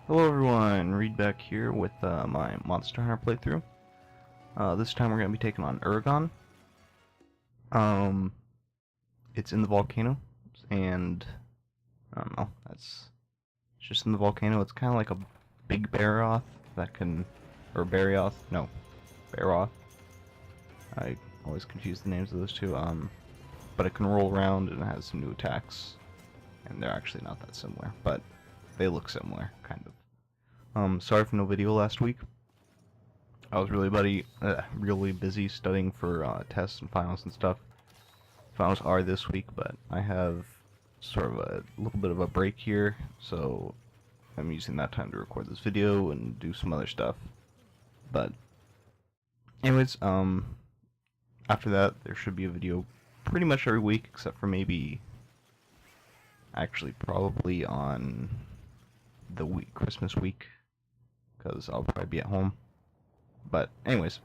Hello everyone, Reed back here with my Monster Hunter playthrough. This time we're going to be taking on Uragaan. Um, it's in the volcano, and I don't know, it's just in the volcano. It's kind of like a big Barroth that can, or Barioth, no, Barroth. I always confuse the names of those two. But it can roll around and it has some new attacks, and they're actually not that similar, but they look similar, kind of. Sorry for no video last week. I was really busy studying for tests and finals and stuff. Finals are this week, but I have sort of a little bit of a break here, so I'm using that time to record this video and do some other stuff. But anyways, after that there should be a video pretty much every week, except for maybe actually probably on the Christmas week, because I'll probably be at home. But anyways,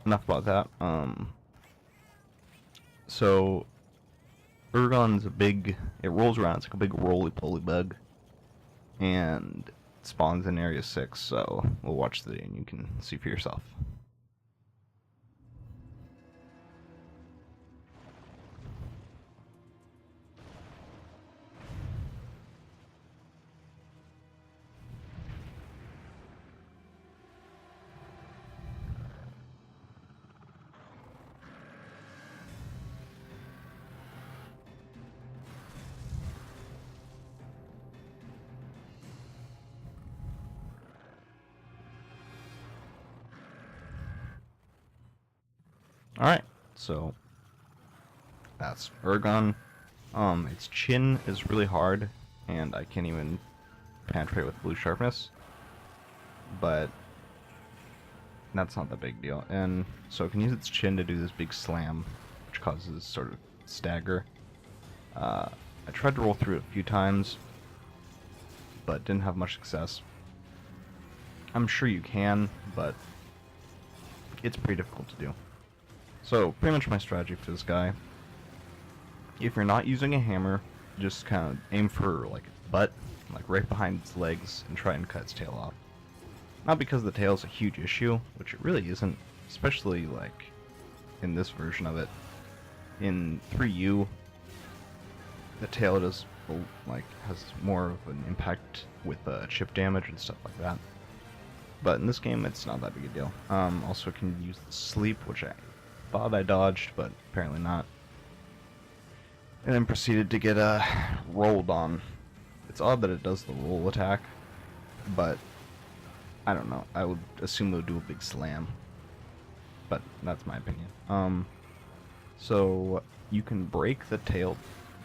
enough about that. So Ergon's it rolls around, it's like a big roly-poly bug, and it spawns in Area 6, so we'll watch the video and you can see for yourself. Alright, so that's Ergon. Its chin is really hard, and I can't even penetrate with blue sharpness, but that's not the big deal. And so it can use its chin to do this big slam, which causes sort of stagger. I tried to roll through it a few times, but didn't have much success. I'm sure you can, but it's pretty difficult to do. So, pretty much my strategy for this guy, if you're not using a hammer, just kind of aim for, like, its butt, like right behind its legs, and try and cut its tail off. Not because the tail's a huge issue, which it really isn't, especially, like, in this version of it. In 3U, the tail does, like, has more of an impact with chip damage and stuff like that. But in this game, it's not that big a deal. Also can use the sleep, which I thought I dodged, but apparently not. And then proceeded to get rolled on. It's odd that it does the roll attack, but I don't know. I would assume it would do a big slam, but that's my opinion. So you can break the tail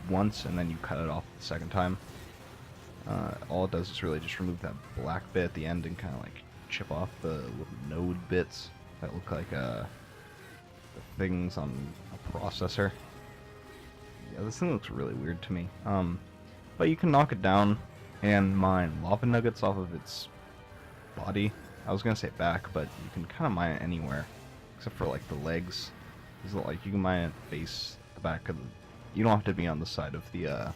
once and then you cut it off the second time. All it does is really just remove that black bit at the end and kind of like chip off the little node bits that look like the things on a processor. Yeah, this thing looks really weird to me. But you can knock it down and mine lava nuggets off of its body. I was gonna say back, but you can kind of mine it anywhere, except for like the legs. Is it like you can mine it face, the back of the. You don't have to be on the side of the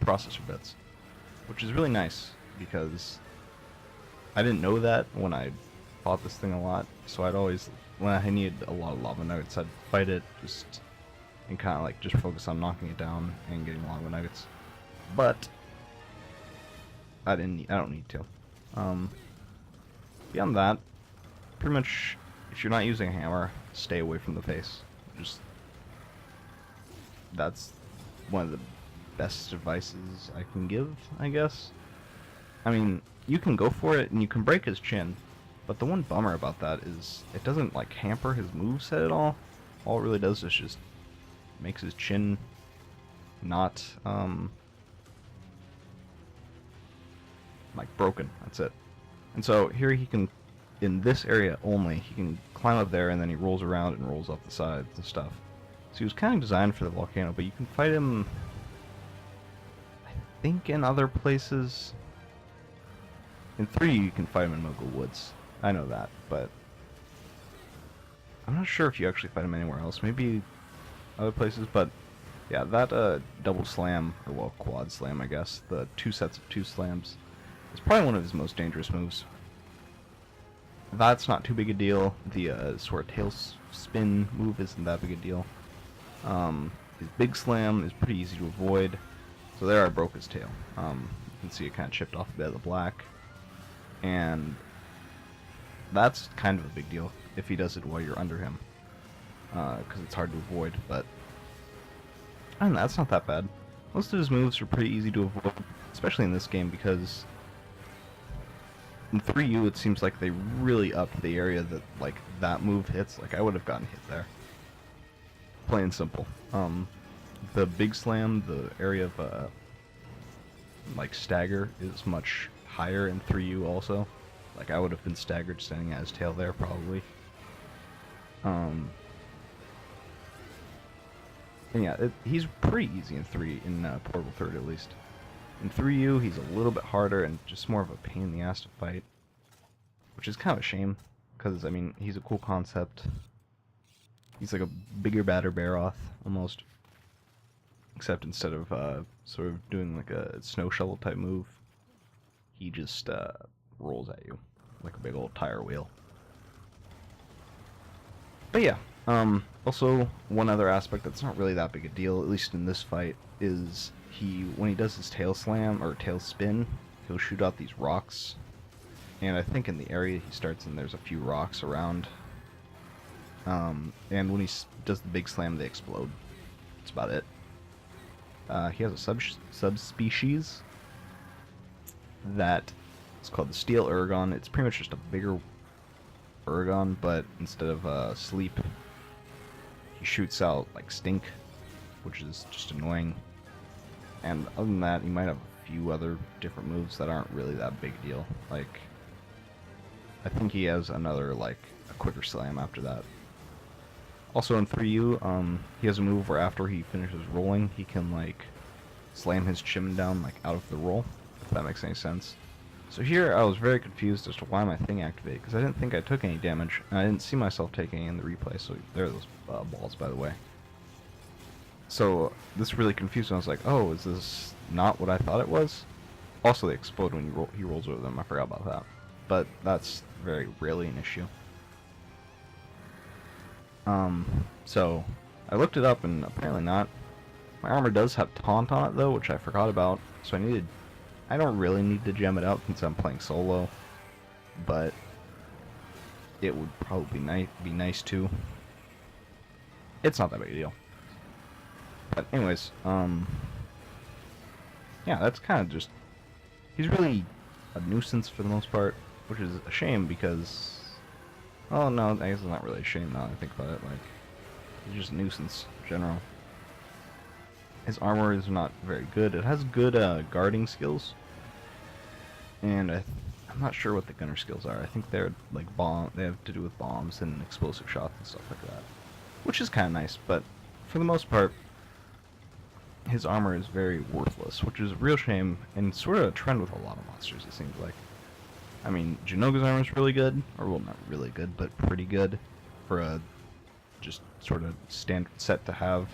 processor bits, which is really nice because I didn't know that when I fought this thing a lot. So I'd always, when I needed a lot of lava nuggets, I'd fight it and kind of like just focus on knocking it down and getting lava nuggets. But I don't need to. Beyond that, pretty much, if you're not using a hammer, stay away from the face. That's one of the best advices I can give, I guess. I mean, you can go for it and you can break his chin, but the one bummer about that is it doesn't like hamper his moveset at all. All it really does is just makes his chin not like broken. That's it. And so here he can, in this area only, he can climb up there and then he rolls around and rolls up the sides and stuff. So he was kind of designed for the volcano, but you can fight him, I think, in other places. In 3 you can fight him in Mogul Woods. I know that, but I'm not sure if you actually fight him anywhere else. Maybe other places, but yeah, that double slam, or well, quad slam, I guess, the 2 sets of 2 slams, It's probably one of his most dangerous moves. That's not too big a deal. The sort of tail spin move isn't that big a deal. His big slam is pretty easy to avoid. So there I broke his tail. You can see it kind of chipped off a bit of the black. And that's kind of a big deal if he does it while you're under him. Because it's hard to avoid, but and that's not that bad. Most of his moves are pretty easy to avoid, especially in this game, because in 3U it seems like they really upped the area that like that move hits. Like I would have gotten hit there. Plain and simple. The big slam, the area of like stagger is much higher in 3U also. Like I would have been staggered standing at his tail there probably. And yeah, he's pretty easy in Portable Third at least. In 3U, he's a little bit harder and just more of a pain in the ass to fight, which is kind of a shame, because I mean he's a cool concept. He's like a bigger, badder Barroth almost, except instead of sort of doing like a snow shovel type move, he just rolls at you like a big old tire wheel. But yeah, also one other aspect that's not really that big a deal, at least in this fight, is when he does his tail slam or tail spin, he'll shoot out these rocks, and I think in the area he starts in there's a few rocks around. And when he does the big slam, they explode. That's about it. He has a subspecies that is called the Steel Ergon. It's pretty much just a bigger Ergon, but instead of sleep, he shoots out like stink, which is just annoying. And other than that, he might have a few other different moves that aren't really that big a deal. Like, I think he has another like a quicker slam after that. Also in 3U, he has a move where after he finishes rolling, he can like slam his chin down like out of the roll, if that makes any sense. So here I was very confused as to why my thing activated, because I didn't think I took any damage, and I didn't see myself taking any in the replay, so there are those balls, by the way. So this really confused me. I was like, oh, is this not what I thought it was? Also, they explode when he rolls over them. I forgot about that. But that's very rarely an issue. So I looked it up, and apparently not. My armor does have taunt on it though, which I forgot about. So I don't really need to gem it out since I'm playing solo, but it would probably be nice to. It's not that big a deal. But anyways, yeah, that's kind of just, he's really a nuisance for the most part, which is a shame because, oh no, I guess it's not really a shame now that I think about it. Like, he's just a nuisance in general. His armor is not very good. It has good guarding skills, and I'm not sure what the gunner skills are. I think they're like they have to do with bombs and explosive shots and stuff like that, which is kind of nice. But for the most part, his armor is very worthless, which is a real shame, and sort of a trend with a lot of monsters, it seems like. I mean, Jinoga's armor is really good, or well, not really good, but pretty good for a just sort of standard set to have.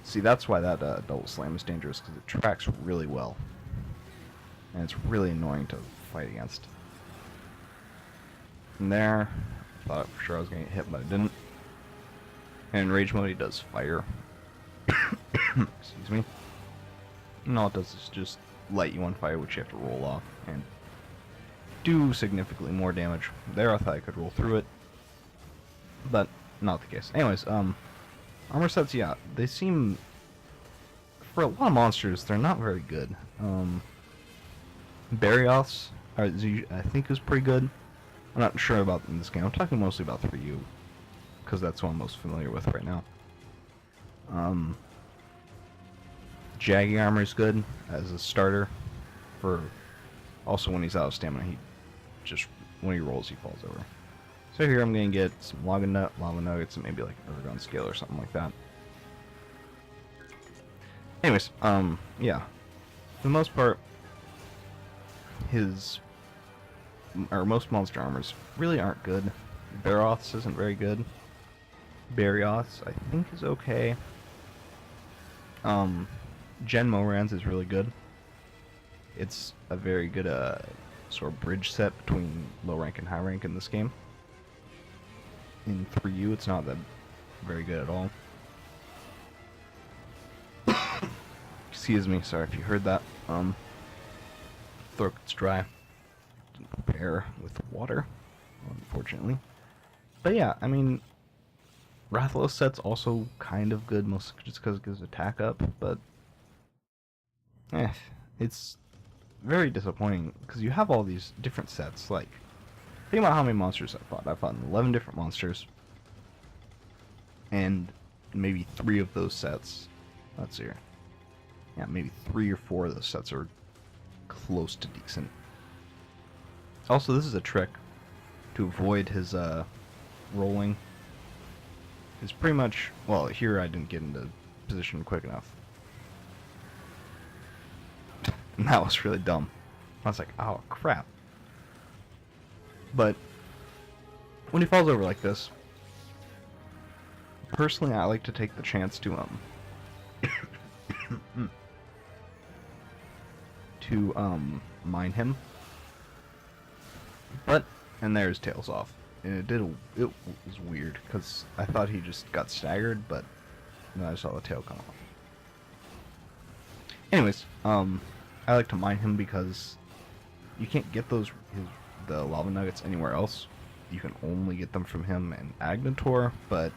See, that's why that double slam is dangerous, because it tracks really well, and it's really annoying to fight against. And there, I thought for sure I was going to get hit, but I didn't. And in rage mode, he does fire. Excuse me. And all it does is just light you on fire, which you have to roll off, and do significantly more damage. There, I thought I could roll through it, but not the case. Anyways, armor sets, yeah, they seem, for a lot of monsters, they're not very good. Barioths, I think, is pretty good. I'm not sure about in this game. I'm talking mostly about 3U, because that's what I'm most familiar with right now. Jagging armor is good as a starter. For also when he's out of stamina, when he rolls, he falls over. So here I'm gonna get some lava nuggets, and maybe like an Ergon scale or something like that. Anyways, yeah, for the most part, most monster armors really aren't good. Barroth's isn't very good. Barioth's, I think, is okay. Gen Moran's is really good. it's a very good sort of bridge set between low rank and high rank in this game. In 3U, it's not that very good at all. Excuse me, sorry if you heard that. Throat's dry. Didn't prepare with water, unfortunately. But yeah, I mean, Rathalos set's also kind of good, mostly just because it gives attack up, but it's very disappointing because you have all these different sets. Like, think about how many monsters I fought. I fought 11 different monsters, and maybe 3 of those sets. Let's see here. Yeah, maybe 3 or 4 of those sets are close to decent. Also, this is a trick to avoid his rolling. It's pretty much, well, here I didn't get into position quick enough. And that was really dumb. I was like, oh crap. But when he falls over like this, personally I like to take the chance to mine him. But and there his tail's off. And it was weird because I thought he just got staggered, but then I saw the tail come off. Anyways, I like to mine him because you can't get the lava nuggets anywhere else. You can only get them from him and Agnitor, but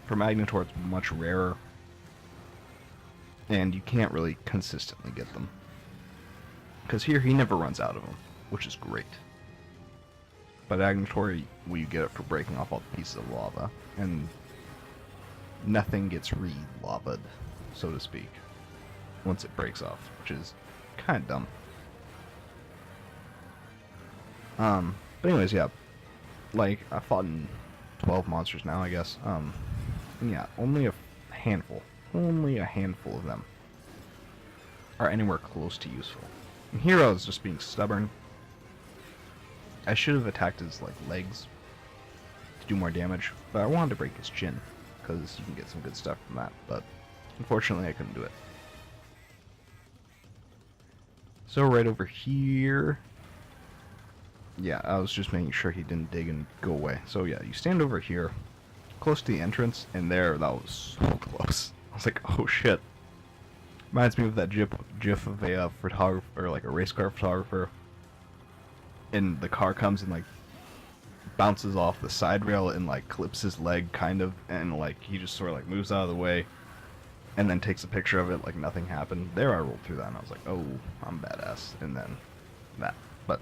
from Agnitor it's much rarer, and you can't really consistently get them. Because here he never runs out of them, which is great. But Agnitor, you get it for breaking off all the pieces of lava, and nothing gets re-lava'd, so to speak, once it breaks off, which is kind of dumb. But anyways, yeah, like, I've fought in 12 monsters now, I guess, and yeah, only a handful of them are anywhere close to useful. And here I was just being stubborn. I should have attacked his, like, legs to do more damage, but I wanted to break his chin, because you can get some good stuff from that, but unfortunately I couldn't do it. So right over here, yeah, I was just making sure he didn't dig and go away. So yeah, you stand over here, close to the entrance, and there, that was so close. I was like, oh shit. Reminds me of that gif of a photographer, like a race car photographer, and the car comes and like bounces off the side rail and like clips his leg kind of, and like he just sort of like moves out of the way and then takes a picture of it like nothing happened. There I rolled through that and I was like, oh, I'm badass. And then that. But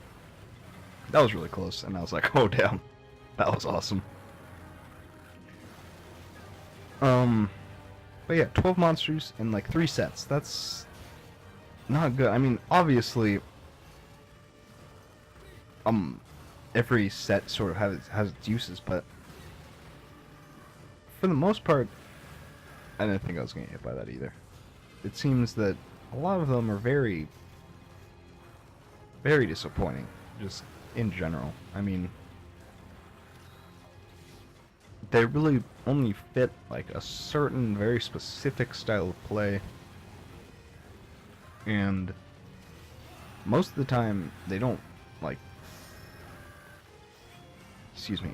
that was really close and I was like, oh damn, that was awesome. But yeah, 12 monsters in like 3 sets. That's not good. I mean, obviously every set sort of has its uses, but for the most part, I didn't think I was going to get hit by that either. It seems that a lot of them are very, very disappointing, just in general. I mean, they really only fit like a certain very specific style of play, and most of the time they don't like, excuse me,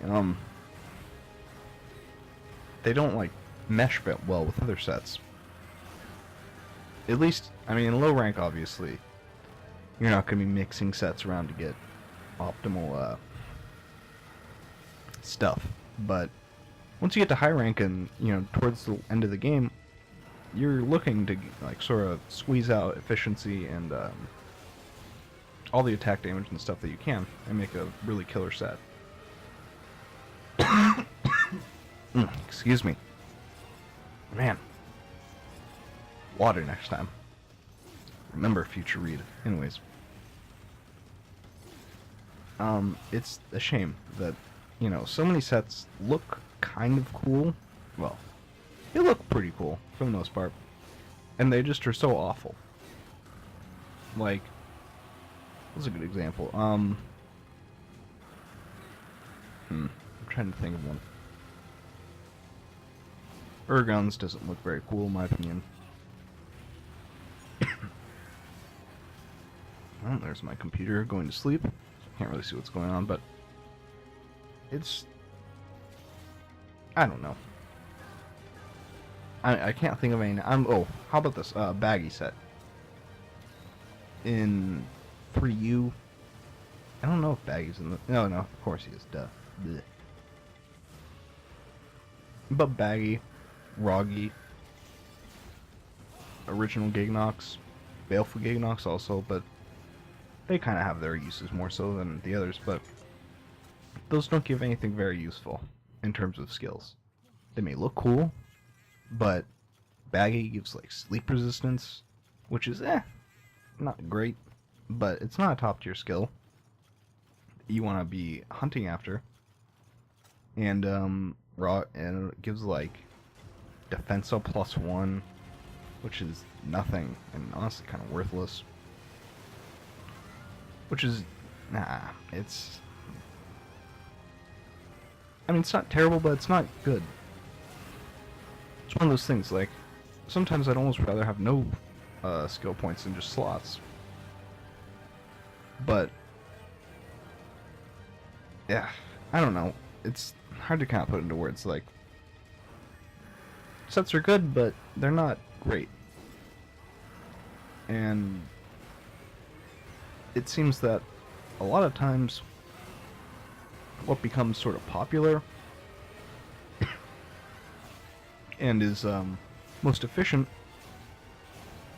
they don't like mesh well with other sets. At least, I mean, in low rank, obviously, you're not going to be mixing sets around to get optimal stuff. But once you get to high rank and, you know, towards the end of the game, you're looking to, like, sort of squeeze out efficiency and all the attack damage and stuff that you can and make a really killer set. Excuse me. Man. Water next time. Remember, future read. Anyways. It's a shame that, you know, so many sets look kind of cool. Well, they look pretty cool, for the most part. And they just are so awful. Like, what's a good example? I'm trying to think of one. Ergon's doesn't look very cool, in my opinion. Oh, there's my computer going to sleep. Can't really see what's going on, but it's... I don't know. I can't think of any... oh, how about this? Baggy set. In 3U... I don't know if Baggy's in the... No, of course he is. Duh. Blech. But Baggy, Roggy, original Gignox, Baleful Gignox also, but they kind of have their uses more so than the others, but those don't give anything very useful in terms of skills. They may look cool, but Baggy gives like sleep resistance, which is not great, but it's not a top tier skill you want to be hunting after. And and it gives like Defensa +1, which is nothing and honestly kind of worthless. Which is, it's... I mean, it's not terrible, but it's not good. It's one of those things, like, sometimes I'd almost rather have no skill points than just slots. But, yeah, I don't know. It's hard to kind of put into words, like, sets are good, but they're not great. And it seems that a lot of times what becomes sort of popular and is most efficient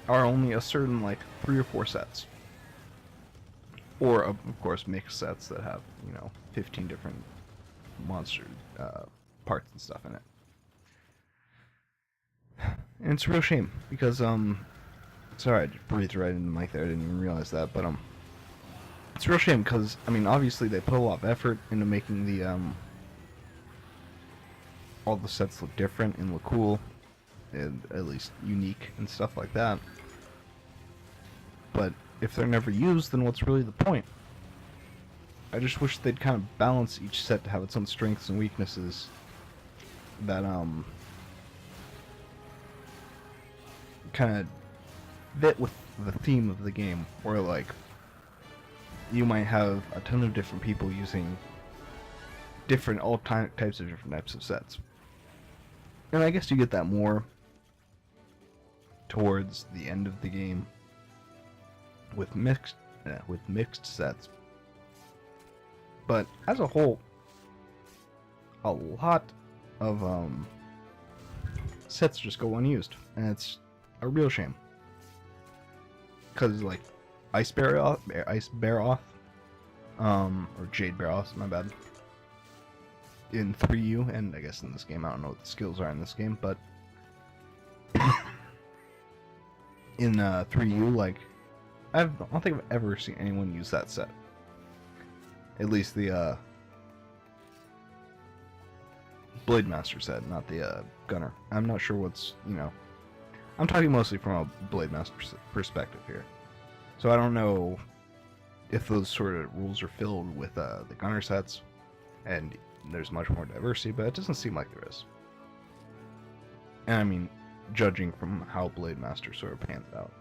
are only a certain like 3 or 4 sets, or of course mixed sets that have 15 different monster parts and stuff in it. And it's a real shame because sorry, I just breathed right in the mic there. I didn't even realize that, but it's a real shame because I mean obviously they put a lot of effort into making the all the sets look different and look cool and at least unique and stuff like that. But if they're never used, then what's really the point? I just wish they'd kind of balance each set to have its own strengths and weaknesses that kind of fit with the theme of the game, where like you might have a ton of different people using all types of different types of sets. And I guess you get that more towards the end of the game with mixed sets. But as a whole, a lot of sets just go unused, and it's a real shame. Because like Ice Baroth, or Jade Baroth, my bad, in 3U, and I guess in this game, I don't know what the skills are in this game, but in 3U, like, I don't think I've ever seen anyone use that set. At least the Blade Master set, not the Gunner. I'm not sure what's, I'm talking mostly from a Blade Master perspective here. So I don't know if those sort of rules are filled with the Gunner sets, and there's much more diversity, but it doesn't seem like there is. And I mean, judging from how Blade Master sort of pans out.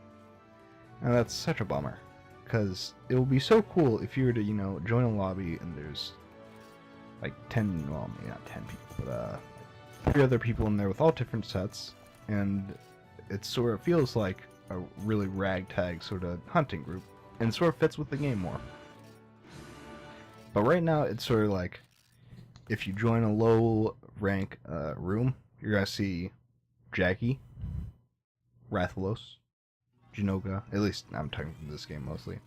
And that's such a bummer, because it would be so cool if you were to, join a lobby and there's like 10, well, maybe not 10 people, but 3 other people in there with all different sets, and it sort of feels like a really ragtag sort of hunting group, and sort of fits with the game more. But right now, it's sort of like, if you join a low rank room, you're gonna see Jackie, Rathalos, Jinoga, at least I'm talking from this game mostly,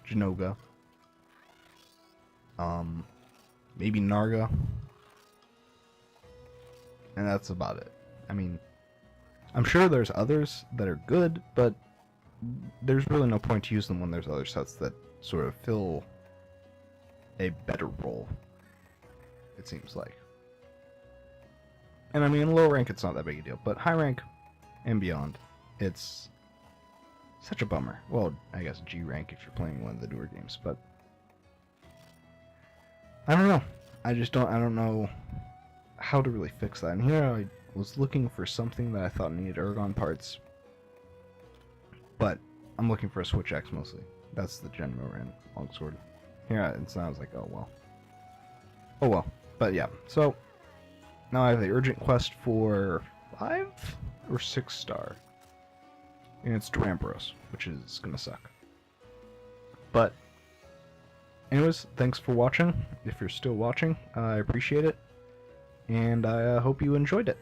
Jinoga, maybe Narga, and that's about it. I mean, I'm sure there's others that are good, but there's really no point to use them when there's other sets that sort of fill a better role, it seems like. And I mean, low rank it's not that big a deal, but high rank and beyond, it's such a bummer. Well, I guess G rank if you're playing one of the newer games, but I don't know. I don't know how to really fix that. And here I was looking for something that I thought needed Ergon parts, but I'm looking for a switch axe mostly. That's the gen we were in. Longsword. Here, it's not. I was like, oh well. Oh well. But yeah. So now I have the urgent quest for 5 or 6 star, and it's Duramboros, which is gonna suck. But anyways, thanks for watching. If you're still watching, I appreciate it, and I hope you enjoyed it.